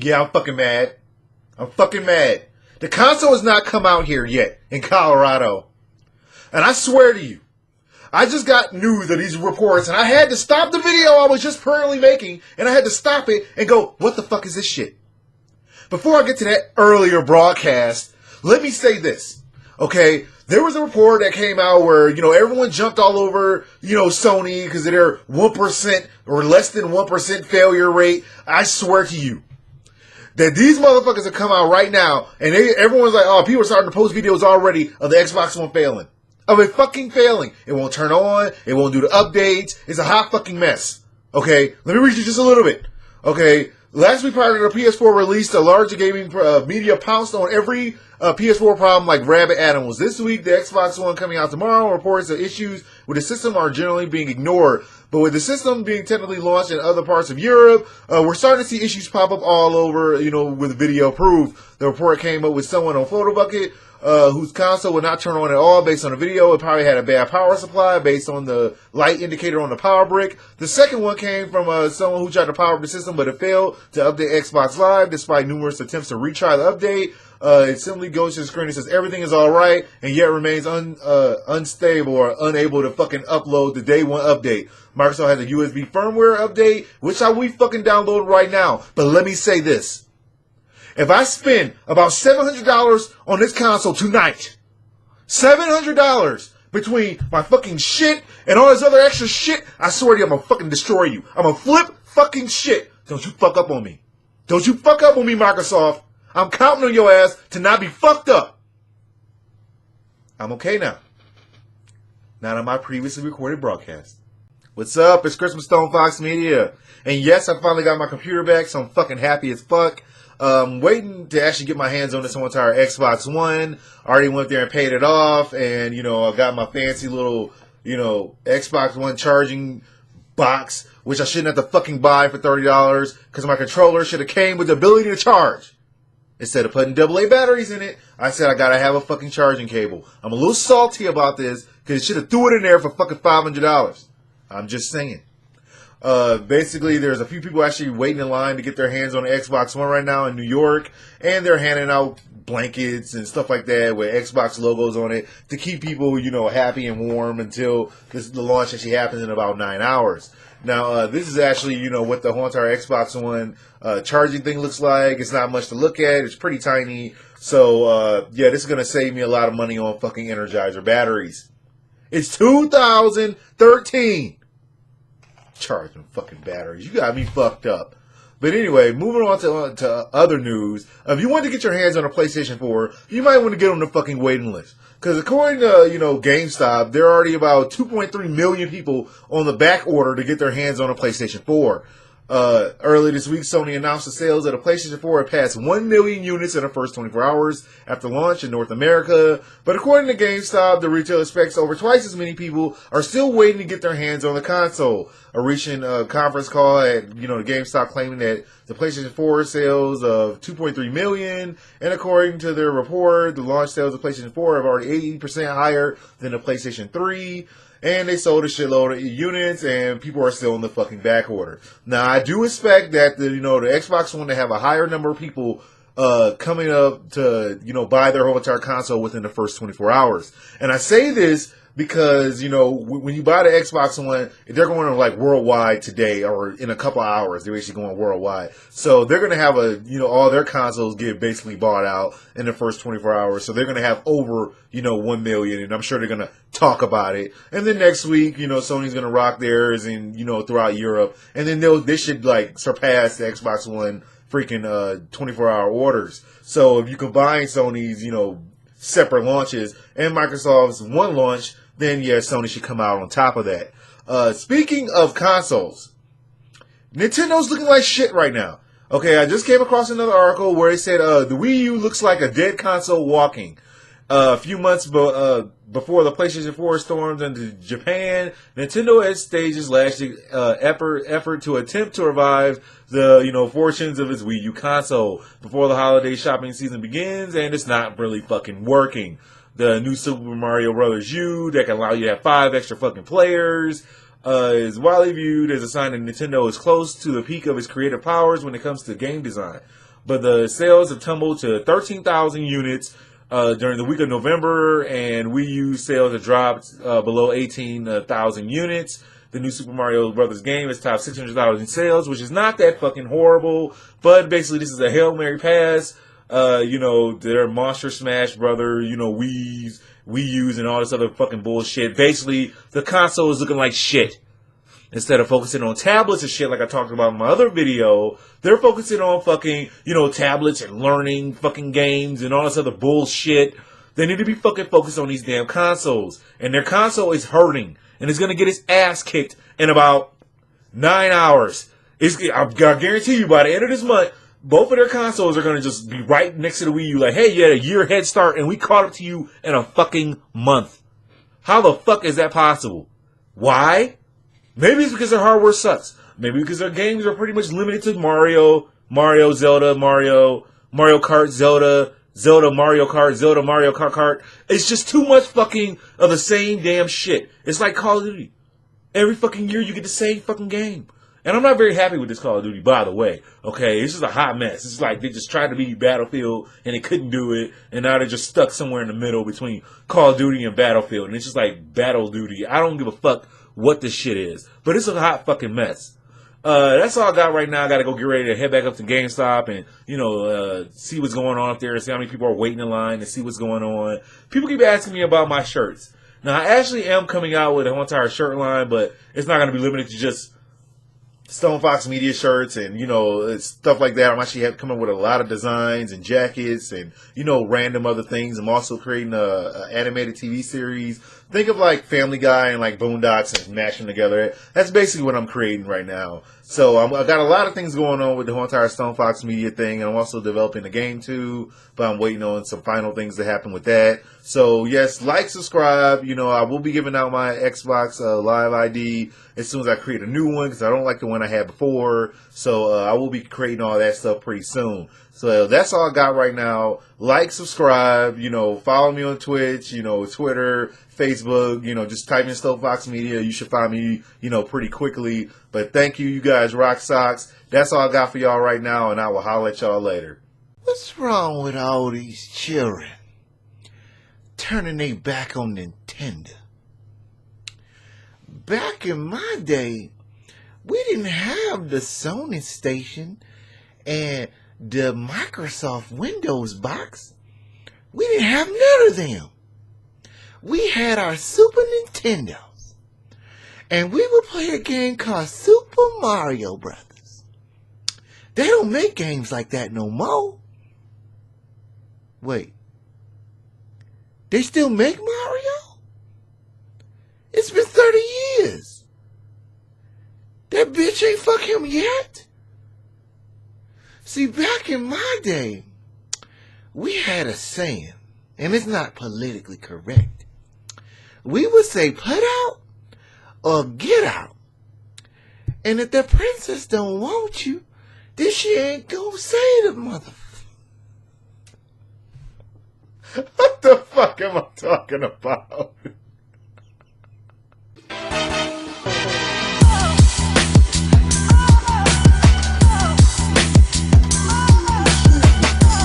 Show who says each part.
Speaker 1: Yeah, I'm fucking mad. I'm fucking mad. The console has not come out here yet in Colorado. And I swear to you, I just got news of these reports and I had to stop the video I was just currently making and I had to stop it and go, what the fuck is this shit? Before I get to that earlier broadcast, let me say this, okay? There was a report that came out where, everyone jumped all over, Sony because of their 1% or less than 1% failure rate. I swear to you that these motherfuckers have come out right now and everyone's like, oh, people are starting to post videos already of the Xbox One failing. Of it fucking failing. It won't turn on. It won't do the updates. It's a hot fucking mess. Okay? Let me read you just a little bit. Okay? Last week prior to the PS4 release, the larger gaming media pounced on every PS4 problem like rabid animals. This week, the Xbox One coming out tomorrow reports that issues with the system are generally being ignored. But with the system being technically launched in other parts of Europe, we're starting to see issues pop up all over, with video proof. The report came up with someone on PhotoBucket whose console would not turn on at all based on the video. It probably had a bad power supply based on the light indicator on the power brick. The second one came from someone who tried to power up the system, but it failed to update Xbox Live despite numerous attempts to retry the update. It simply goes to the screen and says everything is alright, and yet remains unstable or unable to fucking upload the day one update. Microsoft has a USB firmware update, which we fucking download right now. But let me say this. If I spend about $700 on this console tonight, $700 between my fucking shit and all this other extra shit, I swear to you, I'm gonna fucking destroy you. I'm gonna flip fucking shit. Don't you fuck up on me. Don't you fuck up on me, Microsoft. I'm counting on your ass to not be fucked up. I'm okay now. Not on my previously recorded broadcast. What's up? It's Christmas Stone Fox Media. And yes, I finally got my computer back, so I'm fucking happy as fuck. Waiting to actually get my hands on this whole entire Xbox One. I already went there and paid it off, and I got my fancy little, Xbox One charging box, which I shouldn't have to fucking buy for $30 because my controller should have came with the ability to charge. Instead of putting AA batteries in it, I said I gotta have a fucking charging cable. I'm a little salty about this because it should have threw it in there for fucking $500. I'm just saying. Basically, there's a few people actually waiting in line to get their hands on the Xbox One right now in New York, and they're handing out blankets and stuff like that with Xbox logos on it to keep people, happy and warm until the launch actually happens in about 9 hours. Now, this is actually, what the whole entire Xbox One charging thing looks like. It's not much to look at. It's pretty tiny. So, this is going to save me a lot of money on fucking Energizer batteries. It's 2013. Charging fucking batteries. You got me fucked up. But anyway, moving on to other news. If you want to get your hands on a PlayStation 4, you might want to get on the fucking waiting list. Because according to, GameStop, there are already about 2.3 million people on the back order to get their hands on a PlayStation 4. Earlier this week, Sony announced the sales of the PlayStation 4 had passed 1 million units in the first 24 hours after launch in North America. But according to GameStop, the retailer expects over twice as many people are still waiting to get their hands on the console. A recent conference call at, the GameStop claiming that the PlayStation 4 sales of 2.3 million, and according to their report, the launch sales of PlayStation 4 are already 80% higher than the PlayStation 3. And they sold a shitload of units, and people are still in the fucking back order. Now, I do expect that the Xbox One to have a higher number of people coming up to buy their whole entire console within the first 24 hours. And I say this because when you buy the Xbox One, they're going like worldwide today, or in a couple of hours. They're actually going worldwide, so they're going to have all their consoles get basically bought out in the first 24 hours. So they're going to have over 1 million, and I'm sure they're going to talk about it. And then next week, Sony's going to rock theirs, and throughout Europe, and then they should like surpass the Xbox One freaking 24-hour orders. So if you combine Sony's separate launches and Microsoft's one launch, then Sony should come out on top of that. Speaking of consoles, Nintendo's looking like shit right now. Okay, I just came across another article where it said the Wii U looks like a dead console walking. A few months before the PlayStation 4 stormed into Japan, Nintendo had staged its last effort to attempt to revive the fortunes of its Wii U console before the holiday shopping season begins, and it's not really fucking working. The new Super Mario Bros. U that can allow you to have 5 extra fucking players is widely viewed as a sign that Nintendo is close to the peak of its creative powers when it comes to game design. but the sales have tumbled to 13,000 units during the week of November, and Wii U sales have dropped below 18,000 units. The new Super Mario Brothers game has topped 600,000 sales, which is not that fucking horrible, but basically this is a Hail Mary pass. Their Monster Smash Brother, Wii U's and all this other fucking bullshit. Basically, the console is looking like shit. Instead of focusing on tablets and shit like I talked about in my other video, they're focusing on fucking, tablets and learning fucking games and all this other bullshit. They need to be fucking focused on these damn consoles. And their console is hurting. And it's going to get its ass kicked in about 9 hours. I guarantee you by the end of this month, both of their consoles are going to just be right next to the Wii U. Like, hey, you had a year head start and we caught up to you in a fucking month. How the fuck is that possible? Why? Maybe it's because their hardware sucks. Maybe because their games are pretty much limited to Mario, Zelda, Mario Kart, Zelda, Mario Kart, Zelda, Mario Kart. It's just too much fucking of the same damn shit. It's like Call of Duty. Every fucking year you get the same fucking game. And I'm not very happy with this Call of Duty, by the way. Okay, it's just a hot mess. It's like they just tried to be Battlefield and they couldn't do it. And now they're just stuck somewhere in the middle between Call of Duty and Battlefield. And it's just like Battle Duty. I don't give a fuck what this shit is. But it's a hot fucking mess. That's all I got right now. I gotta go get ready to head back up to GameStop and, see what's going on up there and see how many people are waiting in line and see what's going on. People keep asking me about my shirts. Now, I actually am coming out with an entire shirt line, but it's not gonna be limited to just Stone Fox Media shirts and, stuff like that. I'm actually coming with a lot of designs and jackets and, random other things. I'm also creating a animated TV series. Think of like Family Guy and like Boondocks and mashing together. That's basically what I'm creating right now. So I've got a lot of things going on with the whole entire Stone Fox Media thing. And I'm also developing a game too, but I'm waiting on some final things to happen with that. So yes, like, subscribe. I will be giving out my Xbox Live ID as soon as I create a new one because I don't like the one I had before. So I will be creating all that stuff pretty soon. So that's all I got right now. Like, subscribe, follow me on Twitch, Twitter, Facebook, just type in Stone Fox Media. You should find me, pretty quickly. But thank you, you guys rock socks. That's all I got for y'all right now, and I will holler at y'all later. What's wrong with all these children turning their back on Nintendo? Back in my day, we didn't have the Sony station and the Microsoft Windows box. We didn't have none of them. We had our Super Nintendos. And we would play a game called Super Mario Brothers. They don't make games like that no more. Wait. They still make Mario? It's been 30 years. That bitch ain't fuck him yet? See, back in my day, we had a saying, and it's not politically correct. We would say, put out or get out. And if the princess don't want you, then she ain't gonna say the mother. What the fuck am I talking about?